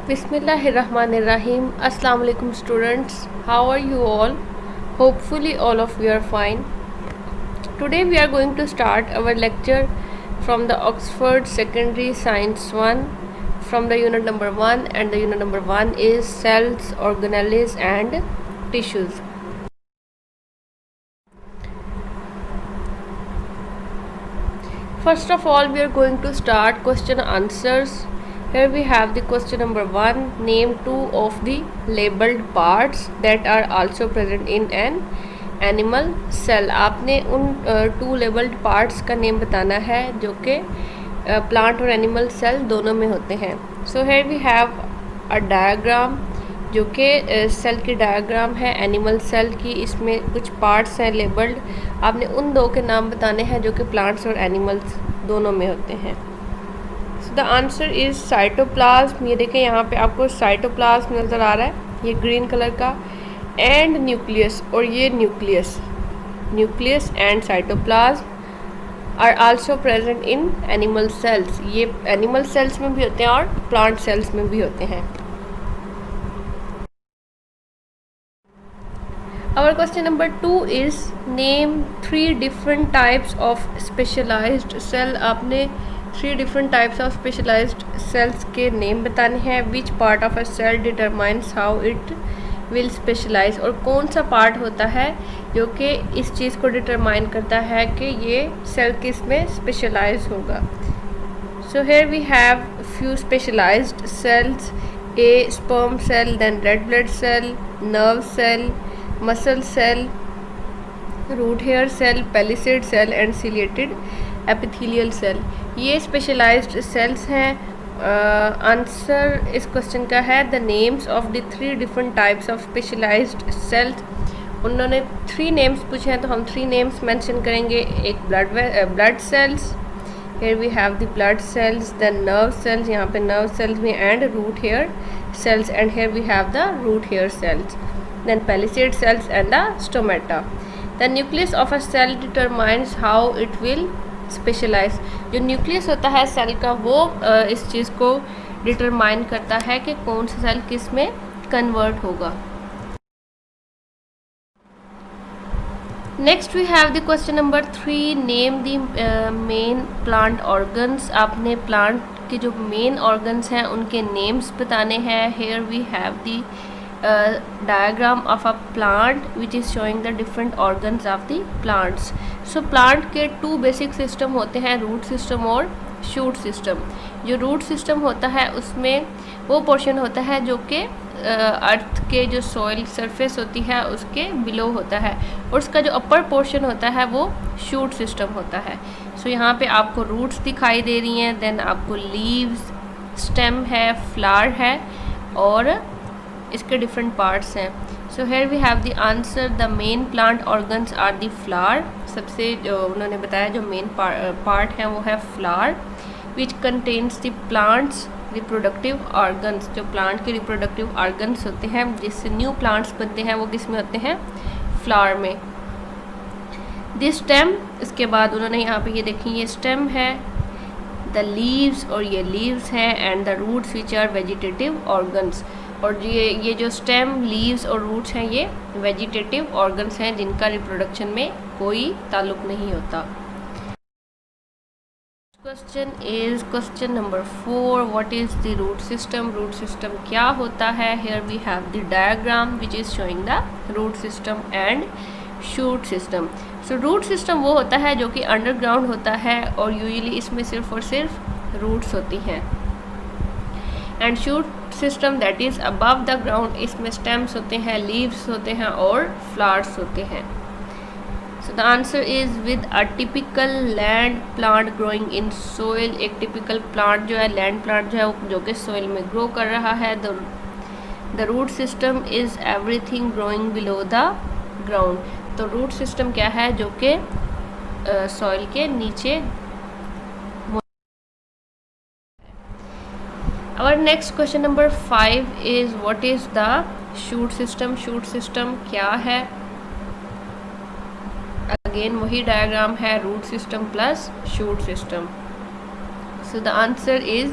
Bismillahirrahmanirrahim. Assalamu alaikum students. How are you all? Hopefully all of you are fine. Today we are going to start our lecture from the Oxford Secondary Science 1 from the unit number 1, and the unit number 1 is cells, organelles and tissues. First of all, we are going to start question answers. Here we have the question number 1. Name 2 of the labeled parts that are also present in an animal cell. आपने उन 2 labeled parts का name बताना है जो कि plant और animal cell दोनों में होते हैं. So here we have a diagram जो कि सेल की डायग्राम है एनिमल सेल की. इसमें कुछ पार्ट्स हैं लेबल्ड. आपने उन 2 के नाम बताने हैं जो कि प्लांट्स और एनिमल्स दोनों में होते हैं. The answer is cytoplasm. ये देखें यहाँ पे आपको साइटोप्लाज्म नज़र आ रहा है, ये ग्रीन कलर का, एंड न्यूक्लियस, और ये nucleus and cytoplasm are also present in animal cells. ये एनिमल सेल्स में भी होते हैं और प्लांट सेल्स में भी होते हैं. Our question number 2 is name 3 different types of specialized cell. आपने 3 different types of specialized cells के नेम बताने हैं. Which part of a cell determines how it will specialize. और कौन सा पार्ट होता है जो कि इस चीज़ को डिटरमाइन करता है कि ये सेल किस में स्पेशलाइज होगा. So here we have few specialized cells. A sperm cell, then red blood cell, nerve cell, muscle cell, root hair cell, palisade cell and ciliated epithelial cell. ये स्पेशलाइज्ड सेल्स हैं. Answer इस question का है the names of the 3 different types of specialised cells. उन्होंने 3 names पूछे हैं तो हम 3 नेम्स मेंशन करेंगे. एक blood cells, here we have the blood cells, then nerve cells, यहाँ पे नर्व सेल्स में, and root hair cells, and here we have the root hair cells. Then palisade cells and the stomata. The nucleus of a cell determines how it will specialize. जो nucleus होता है cell का वो इस चीज़ को determine करता है कि कौन सा सेल किस में कन्वर्ट होगा. Next we have the question number 3. Name the main plant organs. आपने प्लांट के जो मेन ऑर्गन्स हैं उनके नेम्स बताने हैं. Here we have the diagram of a plant which is showing the different organs of the plants. So plant के 2 basic system होते हैं, root system और shoot system. जो root system होता है उसमें वो portion होता है जो कि अर्थ के जो soil surface होती है उसके below होता है, और उसका जो upper portion होता है वो shoot system होता है. So यहाँ पे आपको roots दिखाई दे रही हैं, then आपको leaves, stem है, flower है, और इसके डिफरेंट पार्ट्स हैं. So here we have the answer the main plant organs are the flower. सबसे जो उन्होंने बताया जो मेन पार्ट है वो है flower, which contains the plants reproductive organs. जो प्लांट के रिप्रोडक्टिव ऑर्गन्स होते हैं जिससे न्यू प्लांट्स बनते हैं वो किस में होते हैं, फ्लावर में. दिस स्टेम, इसके बाद उन्होंने यहाँ पे ये देखिए ये स्टेम है, द लीव्स, और ये लीव्स हैं, and the roots which are vegetative organs. और ये जो स्टेम, लीव्स और रूट्स हैं ये वेजिटेटिव ऑर्गन्स हैं जिनका रिप्रोडक्शन में कोई ताल्लुक नहीं होता. Question is question number 4. What is the root system. Root system क्या होता है. Here we have the diagram which is showing the root system and shoot system. So root system वो होता है जो कि अंडरग्राउंड होता है और यूजुअली इसमें सिर्फ और सिर्फ रूट्स होती हैं. And shoot system that is above the ground, इसमें स्टेम्स होते हैं, लीव्स होते हैं और फ्लावर्स होते हैं. सो the answer is with a typical land plant growing in soil. एक टिपिकल प्लांट जो है, लैंड प्लांट जो है वो जो कि सोइल में ग्रो कर रहा है. The root system is everything growing below the ground. तो रूट सिस्टम क्या है जो कि सॉइल के नीचे. Our next question number 5 is what is the shoot system. shoot system क्या है. अगेन वही डायग्राम है, root system plus shoot system. So the answer is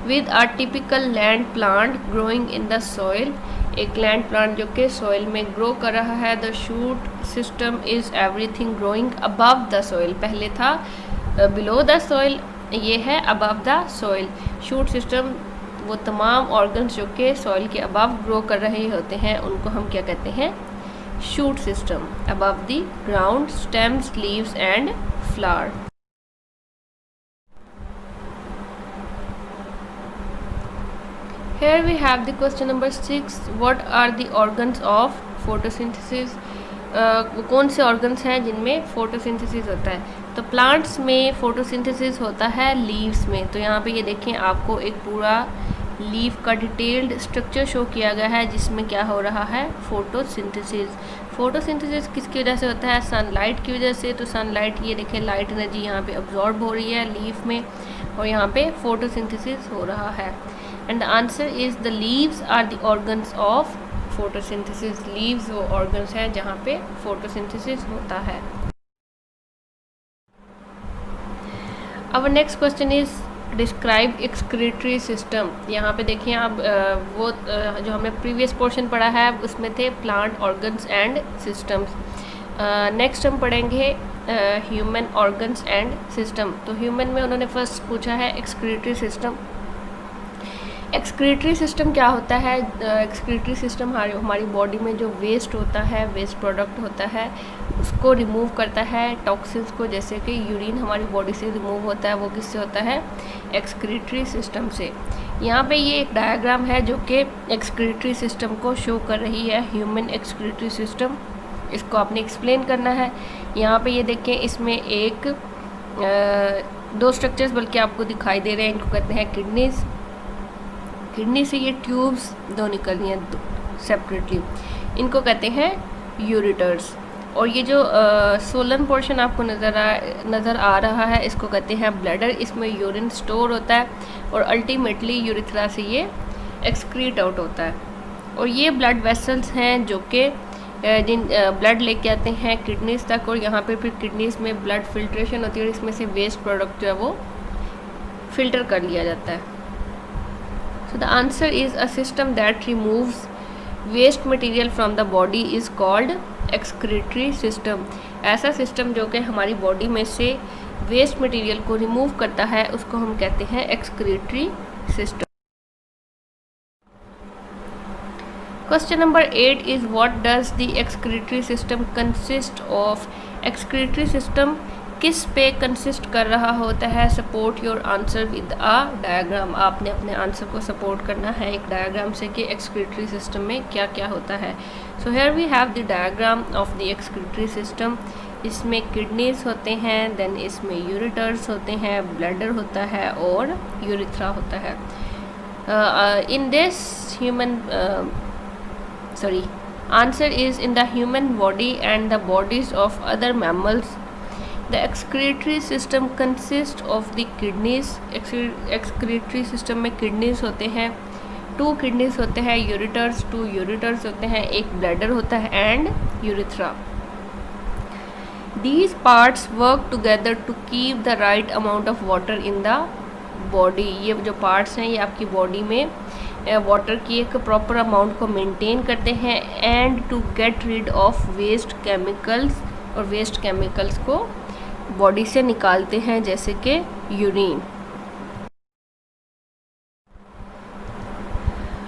with a typical land plant growing in the soil, एक land plant जो कि soil में grow कर रहा है। The shoot system is everything growing above the soil, पहले था below the soil, ये है above the soil. Shoot system वो तमाम ऑर्गन्स जो कि सॉइल के अबव ग्रो कर रहे होते हैं उनको हम क्या कहते हैं, shoot system. Above the ground, stems, leaves and flower. Here we have the question number 6. What are the organs of photosynthesis? वो कौन से ऑर्गन्स हैं जिनमें फोटोसिंथेसिस होता है? तो प्लांट्स में फोटोसिंथेसिस होता है लीव्स में। तो यहाँ पे ये देखें, आपको एक पूरा लीफ का डिटेल्ड स्ट्रक्चर शो किया गया है जिसमें क्या हो रहा है, फोटोसिंथेसिस। फोटोसिंथेसिस किसकी वजह से होता है? सनलाइट की वजह से। तो सनलाइट, ये देखें लाइट एनर्जी यहाँ पे अब्जॉर्ब हो रही है लीफ में और यहाँ पे फोटोसिंथेसिस हो रहा है। And the answer is the leaves are the organs of photosynthesis. Leaves वो ऑर्गन्स हैं जहाँ पे फोटोसिंथेसिस होता है। अब next question is describe excretory system. यहाँ पे देखिए आप, वो जो हमने प्रीवियस पोर्शन पढ़ा है उसमें थे plant organs and systems. Next हम पढ़ेंगे ह्यूमन ऑर्गन्स एंड सिस्टम। तो ह्यूमन में उन्होंने फर्स्ट पूछा है एक्सक्रीटरी सिस्टम। एक्सक्रीटरी सिस्टम क्या होता है? एक्सक्रीटरी सिस्टम हमारी बॉडी में जो वेस्ट होता है, वेस्ट प्रोडक्ट होता है, उसको रिमूव करता है। टॉक्सिन्स को, जैसे कि यूरिन हमारी बॉडी से रिमूव होता है, वो किससे होता है? एक्सक्रीटरी सिस्टम से। यहाँ पे ये एक डायग्राम है जो कि एक्सक्रीटरी सिस्टम को शो कर रही है, ह्यूमन एक्सक्रीटरी सिस्टम। इसको आपने एक्सप्लेन करना है। यहाँ पे ये देखें, इसमें एक दो स्ट्रक्चर्स बल्कि आपको दिखाई दे रहे हैं, इनको कहते हैं किडनीज। किडनी से ये ट्यूब्स दो निकल रही हैं सेपरेटली, इनको कहते हैं यूरेटर्स। और ये जो सोलन पोर्शन आपको नज़र आ रहा है, इसको कहते हैं ब्लैडर। इसमें यूरिन स्टोर होता है और अल्टीमेटली यूरिथ्रा से ये एक्सक्रीट आउट होता है। और ये ब्लड वेसल्स हैं जो कि जिन ब्लड लेके आते हैं किडनीज तक, और यहाँ पे फिर किडनीज में ब्लड फिल्ट्रेशन होती है और इसमें से वेस्ट प्रोडक्ट जो है वो फिल्टर कर लिया जाता है। So the answer is a system that removes waste material from the body is called excretory system। ऐसा सिस्टम जो कि हमारी बॉडी में से वेस्ट मटेरियल को रिमूव करता है उसको हम कहते हैं excretory system. Question number 8 is what does the excretory system consist of? Excretory system किस पे कंसिस्ट कर रहा होता है? Support your answer with a diagram. आपने अपने आंसर को सपोर्ट करना है एक डायग्राम से कि एक्सक्रीटरी सिस्टम में क्या क्या होता है। So here we have the diagram of the excretory system. इसमें किडनीज होते हैं, देन इसमें यूरेटर्स होते हैं, ब्लैडर होता है और यूरिथ्रा होता है। In this human answer is in the human body and the bodies of other mammals. The excretory system consists of the kidneys। excretory system में kidneys होते हैं, 2 kidneys होते हैं, ureters 2 ureters होते हैं, एक bladder होता है and urethra। These parts work together to keep the right amount of water in the body। ये जो parts हैं ये आपकी body में वाटर की एक प्रॉपर अमाउंट को मेंटेन करते हैं and to get rid of waste chemicals, और वेस्ट केमिकल्स को बॉडी से निकालते हैं जैसे कि urine.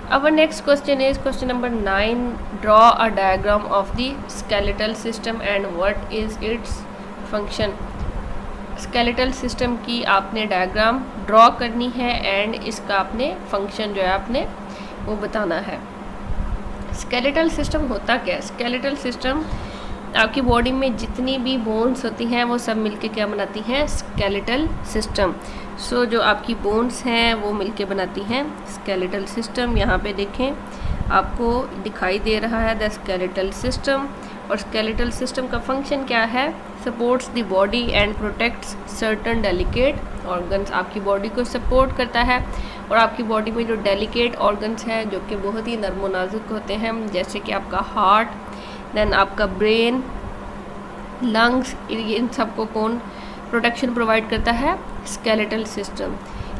Our next question is question number 9. Draw a diagram of the skeletal system and what is its function। Skeletal system की आपने diagram draw करनी है एंड इसका आपने फंक्शन जो है आपने वो बताना है। स्केलेटल सिस्टम होता क्या है? स्केलेटल सिस्टम आपकी बॉडी में जितनी भी बोन्स होती हैं वो सब मिलके क्या बनाती हैं? Skeletal system. सो जो आपकी बोन्स हैं वो मिलके बनाती हैं स्केलेटल सिस्टम। यहाँ पे देखें आपको दिखाई दे रहा है द स्केलेटल सिस्टम। और स्केलेटल सिस्टम का फंक्शन क्या है? Supports the body and protects certain delicate organs. आपकी बॉडी को सपोर्ट करता है और आपकी बॉडी में जो डेलिकेट ऑर्गन्स हैं जो कि बहुत ही नर्म नाजुक होते हैं, जैसे कि आपका हार्ट, देन आपका ब्रेन, लंग्स, इन सबको कौन प्रोटेक्शन प्रोवाइड करता है? Skeletal system.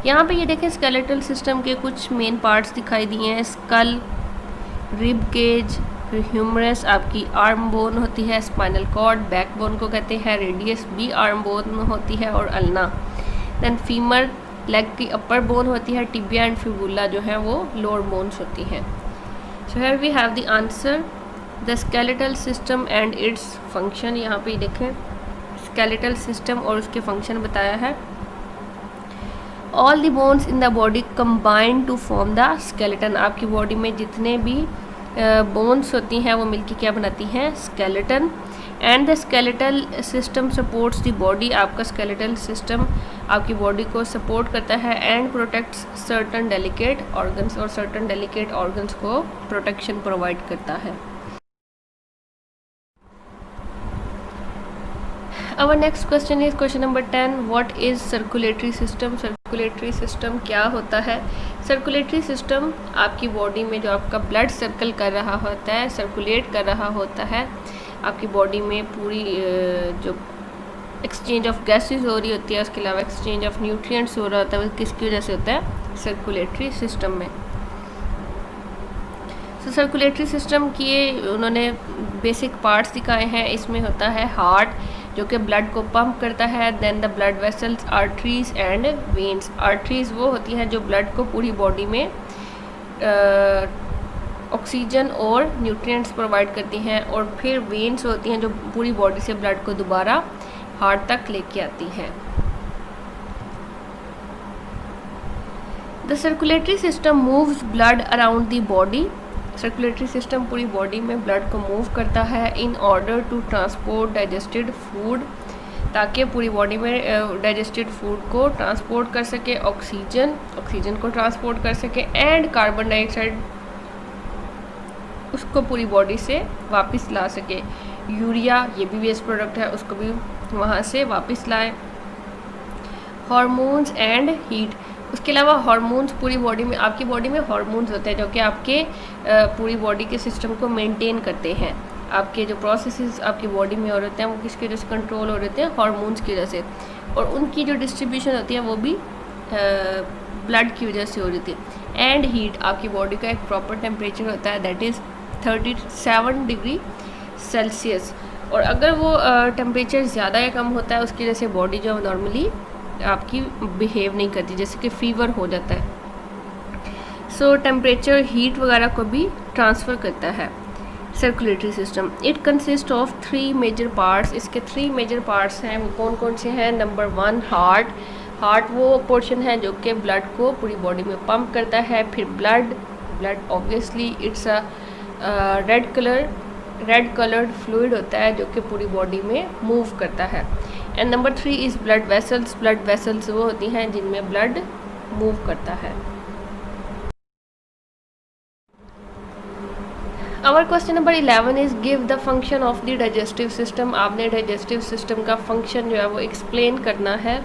यहाँ पे ये देखें स्केलेटल सिस्टम के कुछ मेन पार्ट्स दिखाई दिए हैं। स्कल, रिब केज, ह्यूमरस आपकी आर्म बोन होती है, स्पाइनल कॉर्ड बैक बोन को कहते हैं, रेडियस भी आर्म बोन होती है और अल्ना। देन फीमर लेग की अपर बोन होती है, टिबिया एंड फिबुला जो है वो लोअर बोन्स होती हैं। So here we have the answer, the skeletal system and its function. यहाँ पे देखें स्केलेटल सिस्टम और उसके फंक्शन बताया है। All the bones in the body combine to form the skeleton. आपकी बॉडी में जितने भी बोन्स होती हैं वो मिलकर क्या बनाती हैं, skeleton. And the skeletal system supports the body. आपका स्केलेटल सिस्टम आपकी बॉडी को सपोर्ट करता है and protects certain delicate organs, और सर्टन डेलिकेट ऑर्गन्स को प्रोटेक्शन प्रोवाइड करता है। Our next question is question number 10. What is circulatory system? Circulatory system क्या होता है? सर्कुलेटरी सिस्टम आपकी बॉडी में जो आपका ब्लड सर्कल कर रहा होता है, सर्कुलेट कर रहा होता है, आपकी बॉडी में पूरी जो एक्सचेंज ऑफ गैसेस हो रही होती है, उसके अलावा एक्सचेंज ऑफ न्यूट्रिएंट्स हो रहा होता है, वो किसकी वजह से होता है, सर्कुलेटरी सिस्टम में। तो सर्कुलेटरी सिस्टम के उन्होंने बेसिक पार्ट्स दिखाए हैं। इसमें होता है हार्ट जो कि ब्लड को पंप करता है, then the blood vessels, arteries and veins. Arteries वो होती हैं जो ब्लड को पूरी बॉडी में ऑक्सीजन और न्यूट्रिएंट्स प्रोवाइड करती हैं, और फिर वेन्स होती हैं जो पूरी बॉडी से ब्लड को दोबारा हार्ट तक लेके आती हैं। The circulatory system moves blood around the body. Circulatory system पूरी बॉडी में ब्लड को मूव करता है in order to transport digested food, ताकि पूरी बॉडी में डाइजेस्टेड फूड को ट्रांसपोर्ट कर सके, ऑक्सीजन को ट्रांसपोर्ट कर सके, एंड कार्बन डाइऑक्साइड उसको पूरी बॉडी से वापस ला सके। यूरिया ये भी वेस्ट प्रोडक्ट है, उसको भी वहाँ से वापस लाए। हार्मोन्स एंड हीट, उसके अलावा हार्मोन्स पूरी बॉडी में, आपकी बॉडी में हार्मोन्स होते हैं जो कि आपके पूरी बॉडी के सिस्टम को मेंटेन करते हैं। आपके जो प्रोसेसेस आपकी बॉडी में हो रहे हैं वो किसकी वजह से कंट्रोल हो रहे हैं, हार्मोन्स की वजह से, और उनकी जो डिस्ट्रीब्यूशन होती है वो भी ब्लड की वजह से हो रही थी। एंड हीट, आपकी बॉडी का एक प्रॉपर टेम्परेचर होता है, दैट इज़ 37 डिग्री सेल्सियस, और अगर वो टेम्परेचर ज़्यादा या कम होता है उसकी वजह से बॉडी जो नॉर्मली आपकी बिहेव नहीं करती, जैसे कि फीवर हो जाता है। सो टेम्परेचर हीट वगैरह को भी ट्रांसफ़र करता है circulatory system. It consist of 3 major parts. इसके 3 मेजर पार्ट्स हैं, वो कौन कौन से हैं? Number 1 heart. हार्ट वो पोर्शन है जो कि ब्लड को पूरी बॉडी में पंप करता है। फिर blood obviously it's a red coloured fluid होता है जो कि पूरी बॉडी में मूव करता है। And number 3 is blood vessels. Blood vessels वो होती हैं जिनमें ब्लड मूव करता है। Our question number 11 is give the function of the digestive system. आपने डाइजेस्टिव सिस्टम का फंक्शन जो है वो एक्सप्लेन करना है।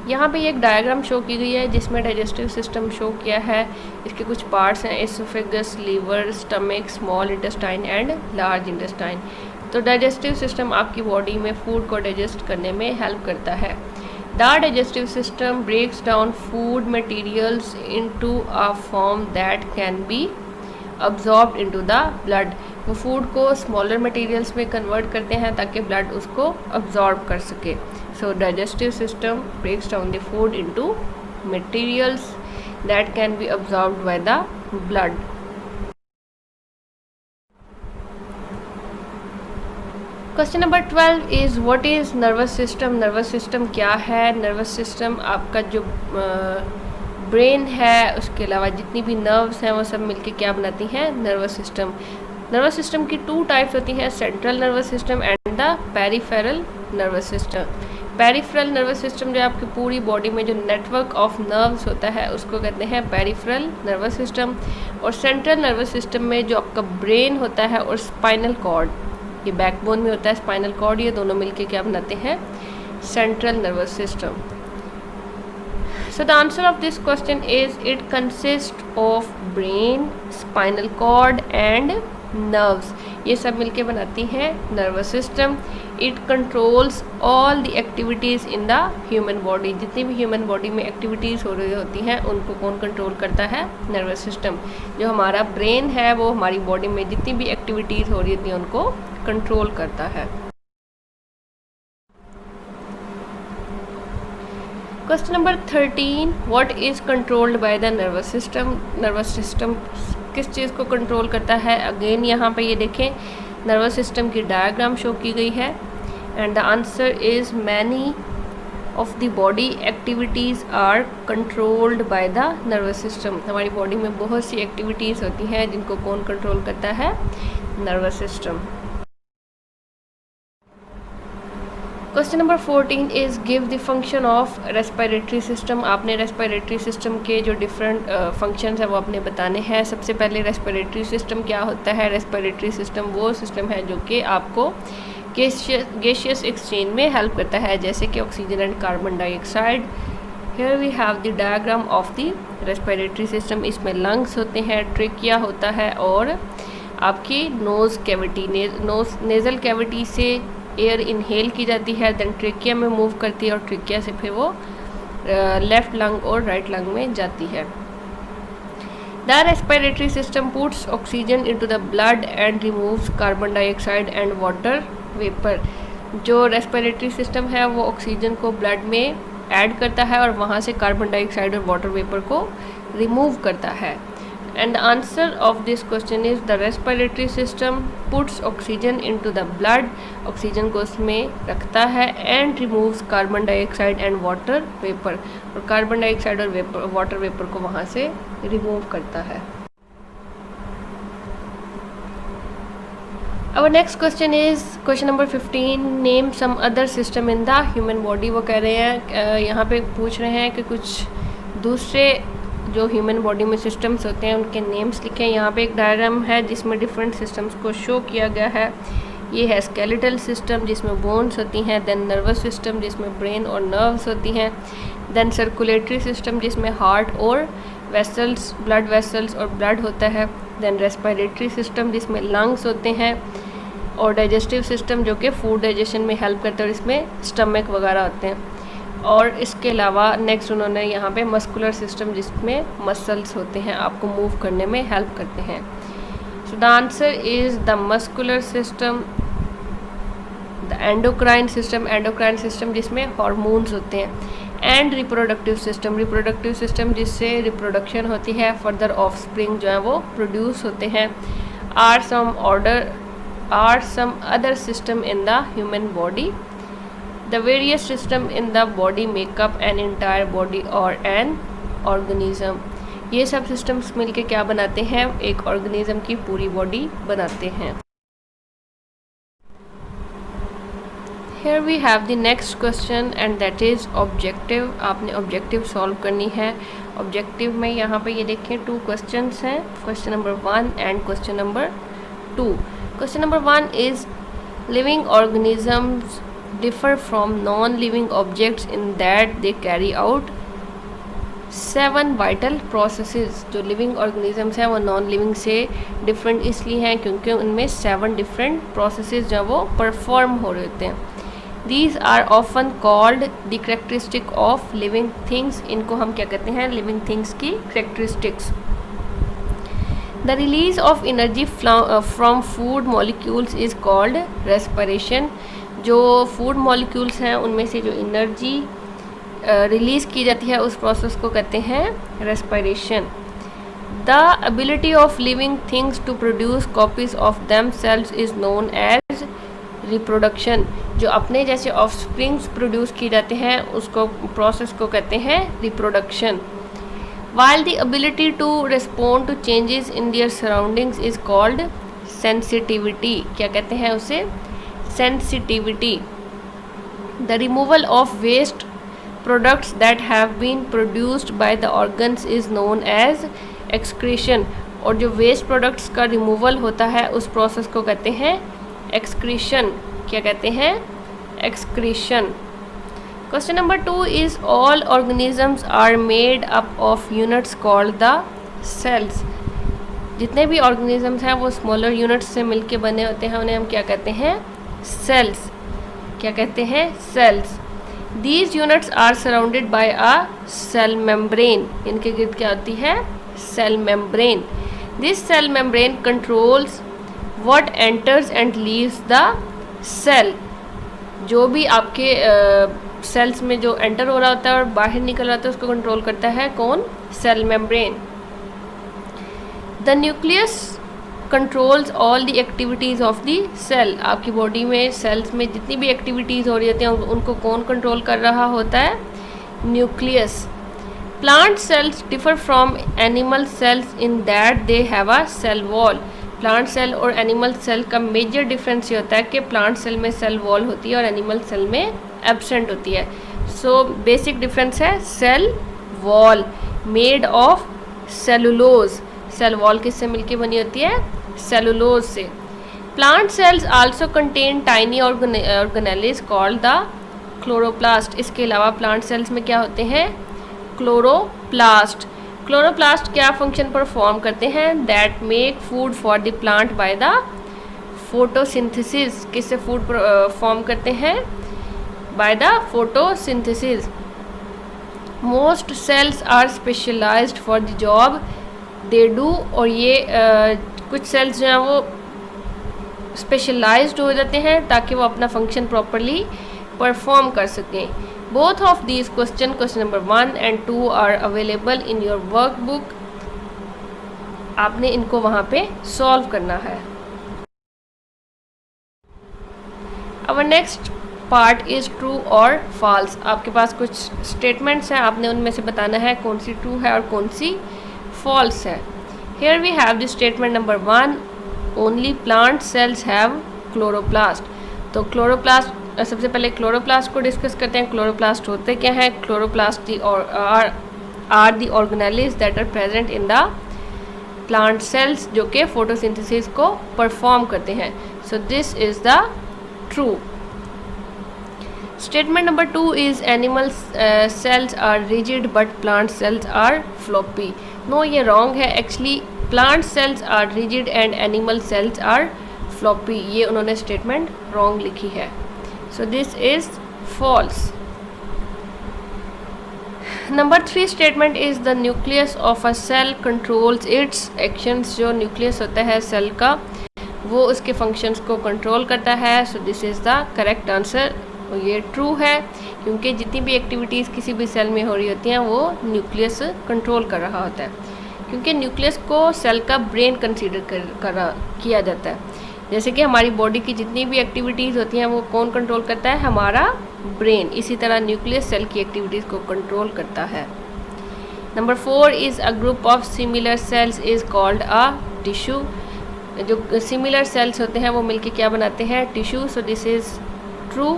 यहाँ पे एक डायग्राम शो की गई है जिसमें डाइजेस्टिव सिस्टम शो किया है। इसके कुछ पार्ट्स हैं, esophagus, liver, stomach, small intestine and large intestine. तो डाइजेस्टिव सिस्टम आपकी बॉडी में फूड को डाइजेस्ट करने में हेल्प करता है। The digestive system breaks down food materials into a form that can be absorbed into the blood. वो food को स्मॉलर मटेरियल्स में कन्वर्ट करते हैं ताकि ब्लड उसको अब्जॉर्ब कर सके। So digestive system breaks down the food into materials that can be absorbed by the blood. Question number 12 is what is nervous system. Nervous system क्या है? नर्वस सिस्टम आपका जो ब्रेन है, उसके अलावा जितनी भी नर्व्स हैं वो सब मिलके क्या बनाती हैं? Nervous system. नर्वस सिस्टम की 2 टाइप्स होती हैं, central nervous system and the peripheral nervous system. Peripheral nervous system जो आपकी पूरी बॉडी में जो नेटवर्क ऑफ नर्व्स होता है उसको कहते हैं पेरिफेरल नर्वस सिस्टम। और सेंट्रल नर्वस सिस्टम में जो आपका ब्रेन होता है और स्पाइनल कॉर्ड, ये बैकबोन में होता है स्पाइनल कॉर्ड, ये दोनों मिलके क्या बनाते हैं? Central nervous system. So the answer of this question is it consist of brain, spinal cord and nerves, ये सब मिलके बनाती हैं nervous system. It controls all the activities in the human body, जितनी भी ह्यूमन बॉडी में activities हो रही होती हैं उनको कौन कंट्रोल करता है? Nervous system. जो हमारा ब्रेन है वो हमारी बॉडी में जितनी भी एक्टिविटीज़ हो रही होती हैं उनको कंट्रोल करता है। Question number 13, what is controlled by the nervous system? Nervous system किस चीज़ को कंट्रोल करता है? अगेन यहाँ पे ये देखें नर्वस सिस्टम की डायग्राम शो की गई है and the answer is many of the body activities are controlled by the nervous system. हमारी बॉडी में बहुत सी एक्टिविटीज़ होती हैं जिनको कौन कंट्रोल करता है? Nervous system. Question number 14 is give the function of respiratory system. आपने रेस्पिरेटरी सिस्टम के जो डिफरेंट फंक्शंस हैं वो आपने बताने हैं। सबसे पहले रेस्पिरेटरी सिस्टम क्या होता है? रेस्पिरेटरी सिस्टम वो सिस्टम है जो कि आपको गैसियस एक्सचेंज में हेल्प करता है, जैसे कि oxygen and carbon dioxide. Here we have the diagram of the respiratory system. इसमें लंग्स होते हैं, ट्रेकिया होता है और आपकी नोज़ कैविटी, नेज़ल कैविटी से एयर इनहेल की जाती है, देन ट्रेकिया में मूव करती है और ट्रेकिया से फिर वो लेफ़्ट लंग और राइट लंग में जाती है। The respiratory system puts oxygen into the blood and removes carbon dioxide and water vapour. जो रेस्पिरेटरी सिस्टम है वो ऑक्सीजन को ब्लड में ऐड करता है और वहाँ से कार्बन डाइऑक्साइड और वाटर वेपर को रिमूव करता है। And the answer of this question is the respiratory system puts oxygen into the blood, oxygen को उसमें रखता है and removes carbon dioxide and water vapor, और कार्बन डाइऑक्साइड और वाटर वेपर को वहाँ से रिमूव करता है। Our next question is question number 15, name some other system in the human body। वो कह रहे हैं यहाँ पे पूछ रहे हैं कि कुछ दूसरे जो ह्यूमन बॉडी में सिस्टम्स होते हैं उनके नेम्स लिखें। यहाँ पे एक डायग्राम है जिसमें डिफरेंट सिस्टम्स को शो किया गया है। ये है स्केलेटल सिस्टम जिसमें बोन्स होती हैं, देन नर्वस सिस्टम जिसमें ब्रेन और नर्व्स होती हैं, देन सर्कुलेटरी सिस्टम जिसमें हार्ट और वेसल्स, ब्लड वेसल्स और ब्लड होता है, देन रेस्पिरेटरी सिस्टम जिसमें लंग्स होते हैं, और डाइजेस्टिव सिस्टम जो कि फूड डाइजेशन में हेल्प करता है और इसमें स्टमक वगैरह होते हैं। और इसके अलावा नेक्स्ट उन्होंने यहाँ पे मस्कुलर सिस्टम जिसमें मसल्स होते हैं, आपको मूव करने में हेल्प करते हैं। सो the answer is the muscular system. The endocrine system जिसमें हार्मोन्स होते हैं, एंड रिप्रोडक्टिव सिस्टम जिससे रिप्रोडक्शन होती है, फर्दर ऑफस्प्रिंग जो है वो प्रोड्यूस होते हैं। Are some other system in the human body. The various system in the body make up an entire body or an organism। ये सब सिस्टम्स मिलके क्या बनाते हैं? एक ऑर्गेनिज्म की पूरी बॉडी बनाते हैं। Here we have the next question and that is objective। आपने ऑब्जेक्टिव सॉल्व करनी है। ऑब्जेक्टिव में यहाँ पे ये देखें 2 क्वेश्चंस हैं, question number 1 and question number 2। Question number 1 is living organisms differ from non-living objects in that they carry out 7 vital processes। जो लिविंग ऑर्गेनिजम्स हैं वो नॉन लिविंग से डिफरेंट इसलिए हैं क्योंकि उनमें 7 डिफरेंट प्रोसेसेस जो वो परफॉर्म हो रहे होते हैं। These are often called the characteristic of living things। इनको हम क्या कहते हैं? लिविंग थिंग्स की characteristics। The release of energy from food molecules is called respiration। जो फूड मॉलिक्यूल्स हैं उनमें से जो एनर्जी रिलीज़ की जाती है उस प्रोसेस को कहते हैं respiration. The ability of living things to produce copies of themselves is known as reproduction. जो अपने जैसे ऑफस्प्रिंग्स प्रोड्यूस किए जाते हैं उसको प्रोसेस को कहते हैं reproduction. While the ability to respond to changes in their surroundings is called sensitivity. क्या कहते हैं उसे? sensitivity। The removal of waste products that have been produced by the organs is known as excretion। और जो waste products का removal होता है उस प्रोसेस को कहते हैं एक्सक्रीशन। क्या कहते हैं? Excretion. Question number 2 is all organisms are made up of units called the cells. जितने भी ऑर्गेनिजम्स हैं वो स्मॉलर यूनिट्स से मिलके बने होते हैं, उन्हें हम क्या कहते हैं? सेल्स। क्या कहते हैं? Cells. These units are surrounded by a cell membrane. इनके गिर्द क्या होती है? Cell membrane. This cell membrane controls what enters and leaves the cell. जो भी आपके सेल्स में जो एंटर हो रहा होता है और बाहर निकल रहा होता है उसको कंट्रोल करता है कौन? Cell membrane. The nucleus controls all the activities of the cell. आपकी बॉडी में सेल्स में जितनी भी एक्टिविटीज़ हो रही होती हैं उनको कौन कंट्रोल कर रहा होता है? Nucleus. Plant cells differ from animal cells in that they have a cell wall. Plant cell और एनिमल सेल का मेजर डिफरेंस ये होता है कि प्लांट सेल में सेल वॉल होती है और एनिमल सेल में एब्सेंट होती है। सो बेसिक डिफरेंस है cell wall made of cellulose. Cell wall किससे मिलके बनी होती है? सेलुलोज से। Plant cells also contain tiny organelles called the chloroplast. इसके अलावा प्लांट सेल्स में क्या होते हैं? क्लोरोप्लास्ट। क्लोरोप्लास्ट क्या फंक्शन परफॉर्म करते हैं? That make food for the plant by the photosynthesis. किससे फूड फॉर्म करते हैं? By the photosynthesis. Most cells are specialised for the job they do. और ये कुछ सेल्स जो हैं वो स्पेशलाइज्ड हो जाते हैं ताकि वो अपना फंक्शन प्रॉपरली परफॉर्म कर सकें। Both of these question number 1 and 2 are available in your workbook. आपने इनको वहाँ पे सॉल्व करना है। Our next part is true और फॉल्स। आपके पास कुछ स्टेटमेंट्स हैं, आपने उनमें से बताना है कौन सी ट्रू है और कौन सी फॉल्स है। Here we have the statement number 1, only plant cells have chloroplast। तो क्लोरोप्लास्ट, सबसे पहले क्लोरोप्लास्ट को डिस्कस करते हैं। क्लोरोप्लास्ट होते क्या है? Chloroplast are the organelles that are present in the plant cells, जो कि फोटोसिंथेसिस को परफॉर्म करते हैं। So this is the true. Statement number 2 is animal cells are rigid but plant cells are floppy. No, ये wrong है। Actually plant cells are rigid and animal cells are floppy. ये उन्होंने statement wrong लिखी है। So this is false. Number 3 statement is the nucleus of a cell controls its actions. जो nucleus होता है cell का वो उसके फंक्शंस को कंट्रोल करता है। So this is the correct answer. ये ट्रू है क्योंकि जितनी भी एक्टिविटीज़ किसी भी सेल में हो रही होती हैं वो न्यूक्लियस कंट्रोल कर रहा होता है, क्योंकि न्यूक्लियस को सेल का ब्रेन कंसीडर किया जाता है। जैसे कि हमारी बॉडी की जितनी भी एक्टिविटीज़ होती हैं वो कौन कंट्रोल करता है? हमारा ब्रेन। इसी तरह न्यूक्लियस सेल की एक्टिविटीज़ को कंट्रोल करता है। Number 4 is a group of similar sales is called a tissue. जो सिमिलर सेल्स होते हैं वो मिलके क्या बनाते हैं? Tissue. So this is true.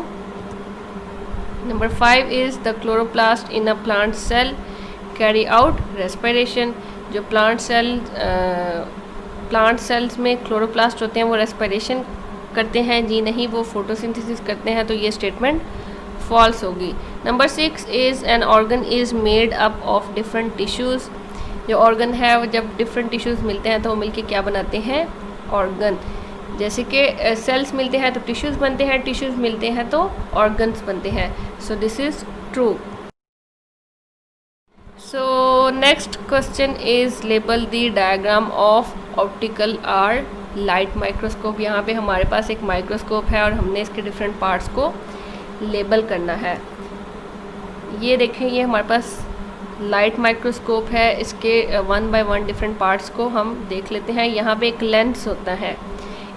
Number 5 is the chloroplast in a plant cell carry out respiration। जो प्लांट सेल्स में क्लोरोप्लास्ट होते हैं वो रेस्पिरेशन करते हैं? जी नहीं, वो फोटोसिंथेसिस करते हैं। तो ये स्टेटमेंट फॉल्स होगी। Number 6 is an organ is made up of different tissues. जो ऑर्गन है वो जब डिफरेंट टिश्यूज़ मिलते हैं तो वो मिलके क्या बनाते हैं? ऑर्गन। जैसे कि सेल्स मिलते हैं तो टिश्यूज़ बनते हैं, टिश्यूज़ मिलते हैं तो ऑर्गन्स बनते हैं। So this is true. So next question is label the diagram of optical or light microscope. यहाँ पे हमारे पास एक माइक्रोस्कोप है और हमने इसके डिफरेंट पार्ट्स को लेबल करना है। ये देखें, ये हमारे पास लाइट माइक्रोस्कोप है। इसके 1 by 1 डिफरेंट पार्ट्स को हम देख लेते हैं। यहाँ पे एक लेंस होता है,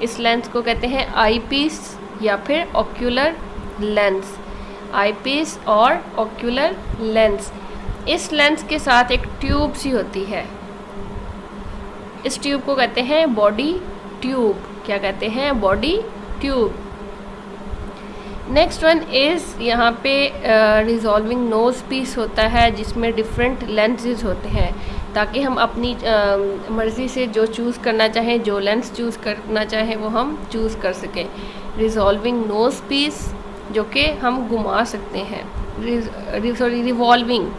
इस लेंस को कहते हैं आई पीस या फिर ऑक्यूलर लेंस। आई पीस और ऑक्यूलर लेंस। इस लेंस के साथ एक ट्यूब सी होती है, इस ट्यूब को कहते हैं बॉडी ट्यूब। क्या कहते हैं? Body tube. Next one is यहाँ पे रिजॉल्विंग नोज पीस होता है जिसमें डिफरेंट लेंसेज होते हैं ताकि हम अपनी मर्ज़ी से जो चूज़ करना चाहें, जो लेंस चूज़ करना चाहें वो हम चूज़ कर सकें। रिजॉल्विंग नोज पीस जो कि हम घुमा सकते हैं, रिवॉल्विंग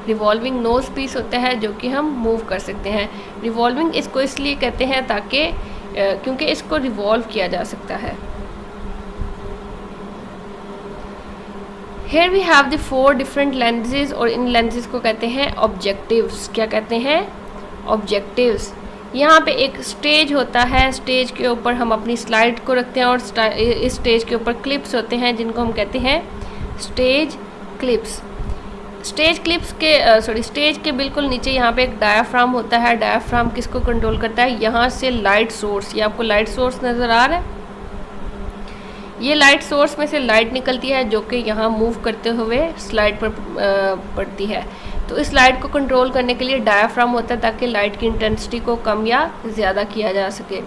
रिवॉल्विंग नोज पीस होता है जो कि हम मूव कर सकते हैं। रिवॉल्विंग इसको इसलिए कहते हैं ताकि क्योंकि इसको रिवॉल्व किया जा सकता है। Here we have the 4 different lenses और इन lenses को कहते हैं ऑब्जेक्टिव्स। क्या कहते हैं? ऑब्जेक्टिव्स। यहाँ पे एक स्टेज होता है, स्टेज के ऊपर हम अपनी स्लाइड को रखते हैं और इस स्टेज के ऊपर क्लिप्स होते हैं जिनको हम कहते हैं स्टेज क्लिप्स। स्टेज के बिल्कुल नीचे यहाँ पे एक डायाफ्राम होता है। डायाफ्राम किसको कंट्रोल करता है? यहाँ से लाइट सोर्स, ये आपको लाइट सोर्स नज़र आ रहा है, ये लाइट सोर्स में से लाइट निकलती है जो कि यहाँ मूव करते हुए स्लाइड पर पड़ती है। तो इस लाइट को कंट्रोल करने के लिए डायाफ्राम होता है ताकि लाइट की इंटेंसिटी को कम या ज़्यादा किया जा सके।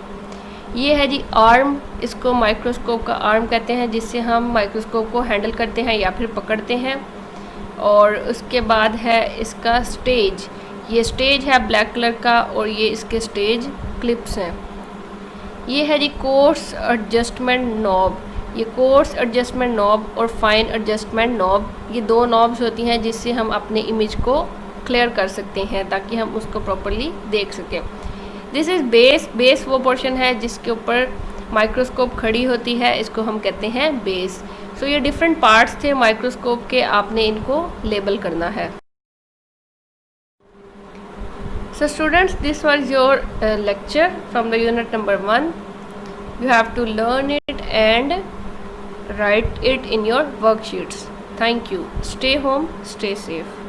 ये है जी आर्म, इसको माइक्रोस्कोप का आर्म कहते हैं जिससे हम माइक्रोस्कोप को हैंडल करते हैं या फिर पकड़ते हैं। और उसके बाद है इसका स्टेज, ये स्टेज है ब्लैक कलर का और ये इसके स्टेज क्लिप्स हैं। ये है जी कोर्स एडजस्टमेंट नॉब, ये कोर्स एडजस्टमेंट नॉब और फाइन एडजस्टमेंट नॉब, ये 2 नॉब्स होती हैं जिससे हम अपने इमेज को क्लियर कर सकते हैं ताकि हम उसको प्रॉपर्ली देख सकें। दिस इज़ बेस, बेस वो पोर्शन है जिसके ऊपर माइक्रोस्कोप खड़ी होती है, इसको हम कहते हैं बेस। सो ये डिफरेंट पार्ट्स थे माइक्रोस्कोप के, आपने इनको लेबल करना है। So students, this was your lecture from the unit number 1. You have to learn it and write it in your worksheets. Thank you. Stay home, stay safe.